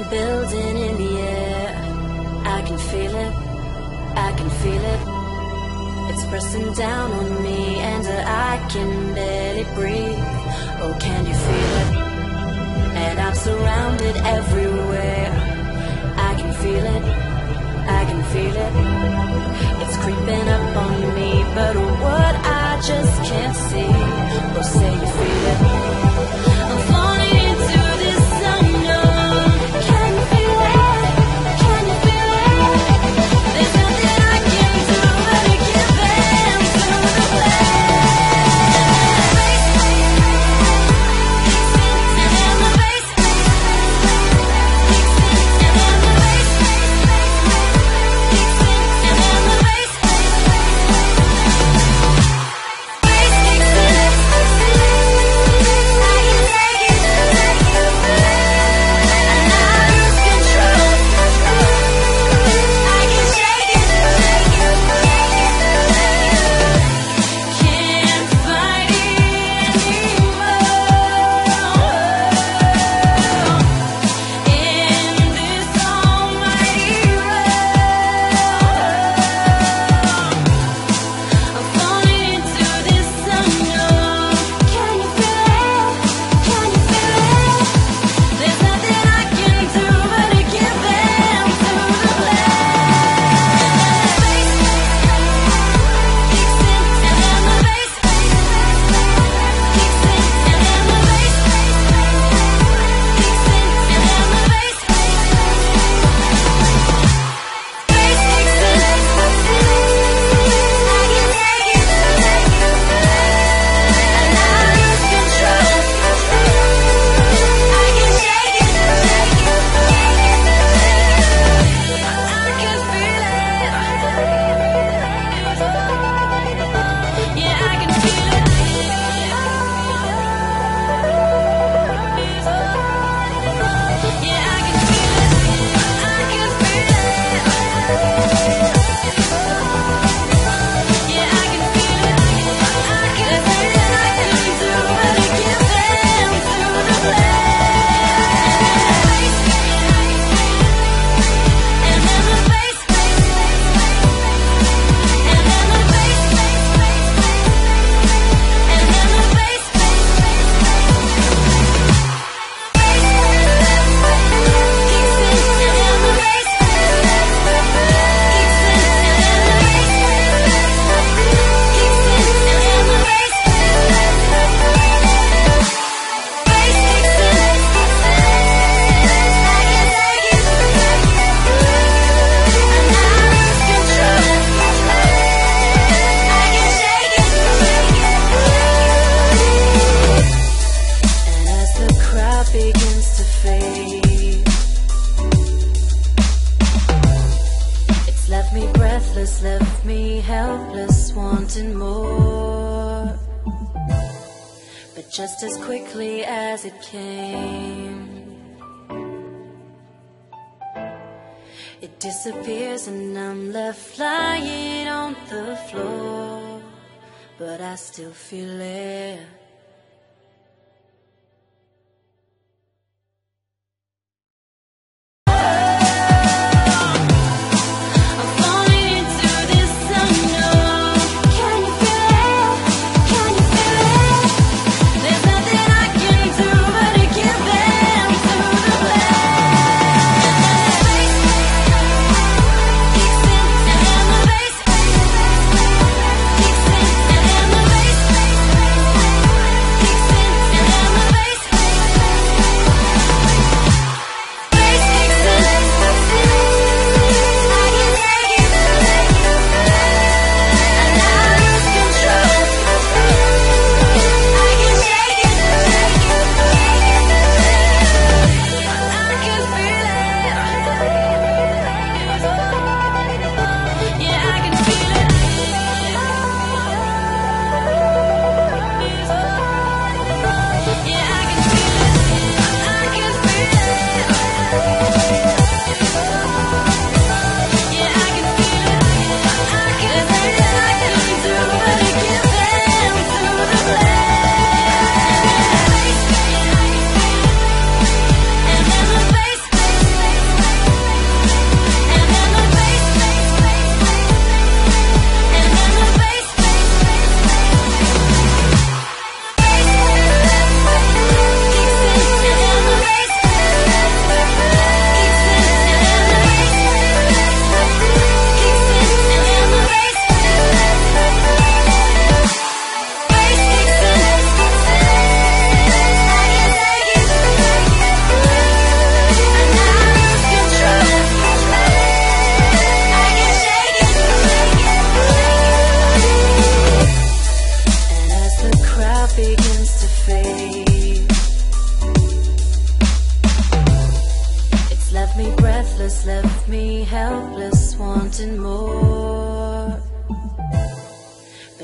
something building in the air. I can feel it, I can feel it. It's pressing down on me and I can barely breathe. Oh, can you feel it? And I'm surrounded everywhere. I can feel it, I can feel it. It's creeping up on me, but what I just can't see. Oh, say you feel it. I'm falling into this unknown. Can you feel it? Can you feel it? There's nothing I can do but to give in to the play. And then the bass, and then the bass, and then the bass. Left me helpless, wanting more. But just as quickly as it came, it disappears and I'm left flying on the floor. But I still feel it.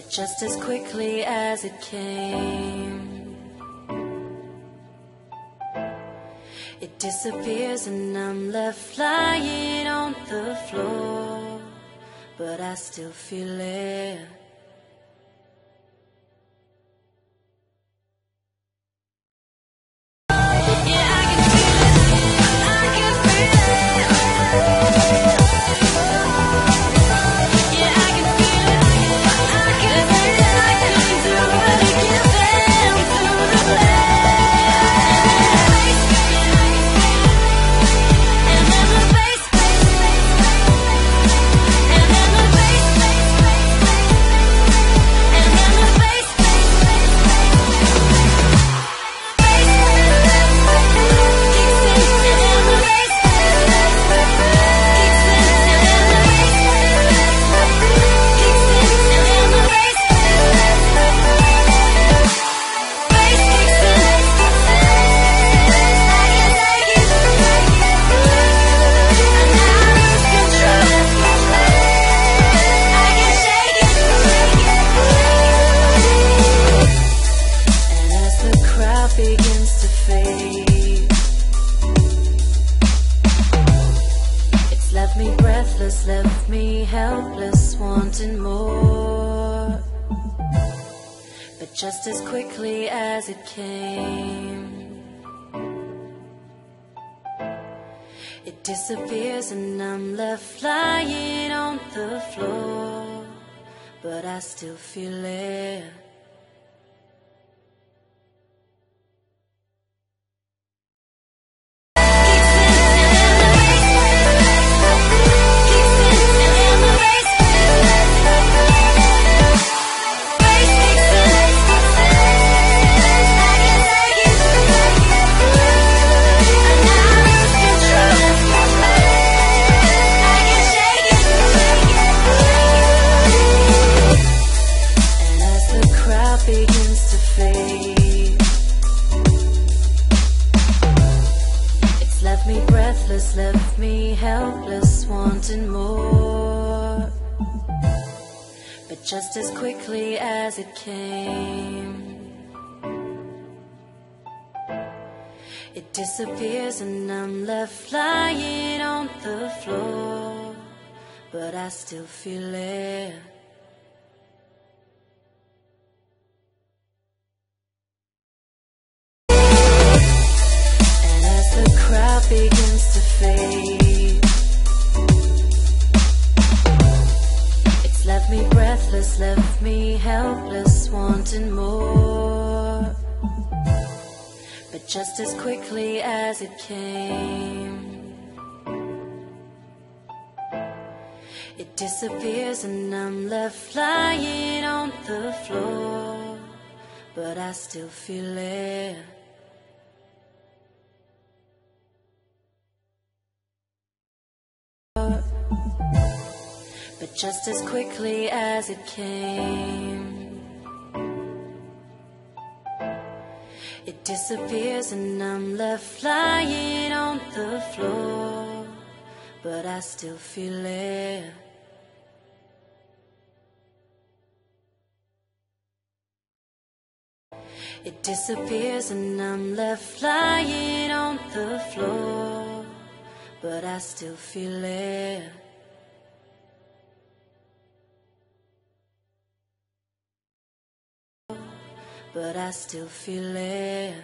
but just as quickly as it came, it disappears and I'm left flying on the floor, but I still feel it. Begins to fade. It's left me breathless, left me helpless, wanting more. But just as quickly as it came, it disappears and I'm left flying on the floor, but I still feel it. Begins to fade. It's left me breathless, left me helpless, wanting more. But just as quickly as it came, it disappears and I'm left flying on the floor, but I still feel it. Begins to fade. It's left me breathless, left me helpless, wanting more. But just as quickly as it came, it disappears and I'm left flying on the floor, but I still feel it. But just as quickly as it came, it disappears and I'm left flying on the floor, but I still feel it. It disappears and I'm left flying on the floor, but I still feel it. But I still feel it.